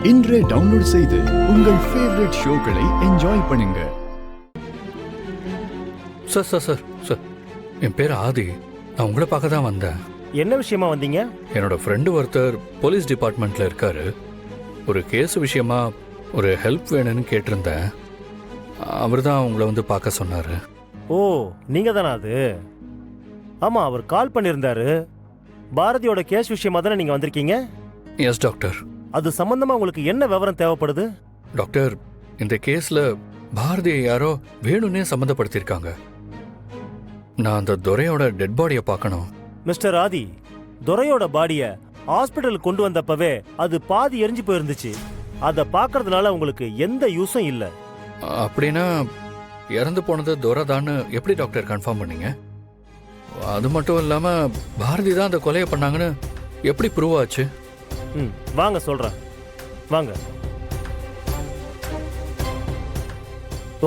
இன்றே டவுன்லோட் செய்து உங்கள் ஃபேவரட் ஷோக்களை என்ஜாய் பண்ணுங்க. சார் என் பேர் ஆதி. நான் உங்களை பார்க்க தான் வந்தேன். என்ன விஷயமா வந்தீங்க? என்னோட ஃப்ரெண்டு ஒருத்தர் போலீஸ் டிபார்ட்மெண்ட்ல இருக்காரு. ஒரு கேஸ் விஷயமா ஒரு ஹெல்ப் வேணும்னு கேட்டிருந்தேன். அவர் தான் உங்களை வந்து பார்க்க சொன்னார். ஓ, நீங்க தானா அது? ஆமாம், அவர் கால் பண்ணியிருந்தாரு. பாரதியோட கேஸ் விஷயமா தானே நீங்கள் வந்திருக்கீங்க? Yes doctor. அது சம்பந்தமா உங்களுக்கு என்ன விவரம் தேவைப்படுது? டாக்டர், இந்த கேஸ்ல பாரதியை யாரோ வேணும்னே சம்மந்தப்படுத்தியிருக்காங்க. நான் அந்த துரையோட டெட் பாடியை பார்க்கணும். மிஸ்டர் ஆதி, துரையோட பாடியை ஹாஸ்பிட்டலுக்கு கொண்டு வந்தப்பவே அது பாதி எரிஞ்சு போயிருந்துச்சு. அதை பார்க்கறதுனால உங்களுக்கு எந்த யூஸும் இல்லை. அப்படின்னா இறந்து போனது துரை தான்னு எப்படி டாக்டர் கன்ஃபார்ம் பண்ணீங்க? அது மட்டும் இல்லாம பாரதி தான் அந்த கொலையை பண்ணாங்கன்னு எப்படி ப்ரூவ் ஆச்சு? வாங்க சொல்றேன், வாங்க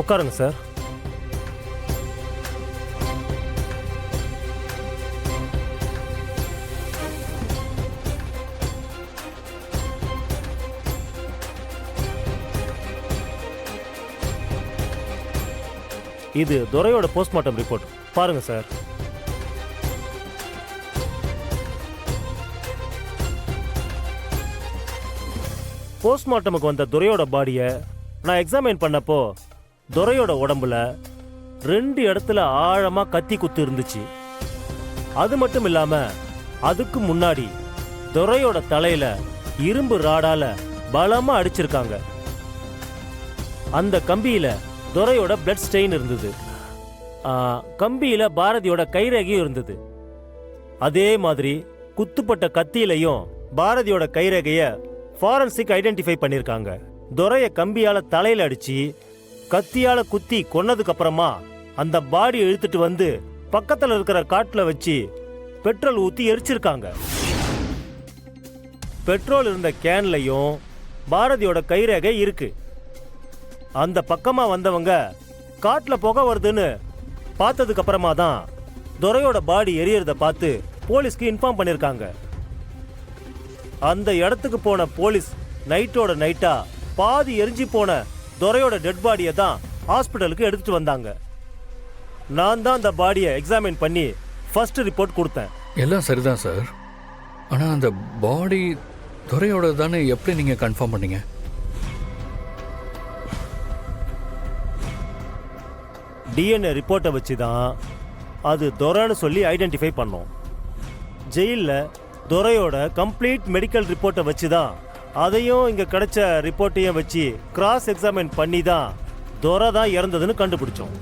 உட்காருங்க சார். இது துரையோட போஸ்ட்மார்ட்டம் ரிப்போர்ட். பாருங்க சார். போஸ்ட்மார்ட்டமுக்கு வந்த துரையோட பாடியை நான் எக்ஸாமின் பண்ணப்போ துரையோட உடம்புல 2 இடத்துல ஆழமா கத்தி குத்து இருந்துச்சு. அது மட்டும் இல்லாம அதுக்கு முன்னாடி துரையோட தலையில இரும்பு ராடால பலமா அடிச்சிருக்காங்க. அந்த கம்பியில துரையோட பிளட் ஸ்டெயின் இருந்தது. கம்பியில பாரதியோட கைரேகையும் இருந்தது. அதே மாதிரி குத்துப்பட்ட கத்தியிலையும் பாரதியோட கைரேகைய ஃபாரன்சிக் ஐடென்டிஃபை பண்ணிருக்காங்க. துரைய கம்பியால தலையில அடிச்சு கத்தியால குத்தி கொன்னதுக்கு அப்புறமா அந்த பாடி இழுத்துட்டு வந்து பக்கத்துல இருக்கிற காட்டுல வச்சு பெட்ரோல் ஊத்தி எரிச்சிருக்காங்க. பெட்ரோல் இருந்த கேன்லயும் பாரதியோட கைரேகை இருக்கு. அந்த பக்கமா வந்தவங்க காட்டுல புகை வருதுன்னு பார்த்ததுக்கு அப்புறமா தான் துரையோட பாடி எரியறத பார்த்து போலீஸ்க்கு இன்ஃபார்ம் பண்ணிருக்காங்க. அந்த இடத்துக்கு போன போலீஸ் நைட்டோட நைட்டா பாதி எரிஞ்சு போன துரையோட டெட் பாடியை தான் ஹாஸ்பிட்டலுக்கு எடுத்துட்டு வந்தாங்க. நான் தான் அந்த பாடியை எக்ஸாமின் பண்ணி ஃபர்ஸ்ட் ரிப்போர்ட் கொடுத்தேன். எல்லாம் சரிதான் சார். ஆனால் அந்த பாடி துரையோட தானே எப்படி நீங்கள் கன்ஃபார்ம் பண்ணீங்க? டிஎன்ஏ ரிப்போர்ட்டை வச்சு தான் அது துரைன்னு சொல்லி ஐடென்டிஃபை பண்ணோம். ஜெயிலில் துரையோட கம்ப்ளீட் மெடிக்கல் ரிப்போர்ட்டை வச்சு தான் அதையும் இங்கே கிடைச்ச ரிப்போர்ட்டையும் வச்சு கிராஸ் எக்ஸாமின் பண்ணி தான் துரை தான் இறந்ததுன்னு கண்டுபிடிச்சோம்.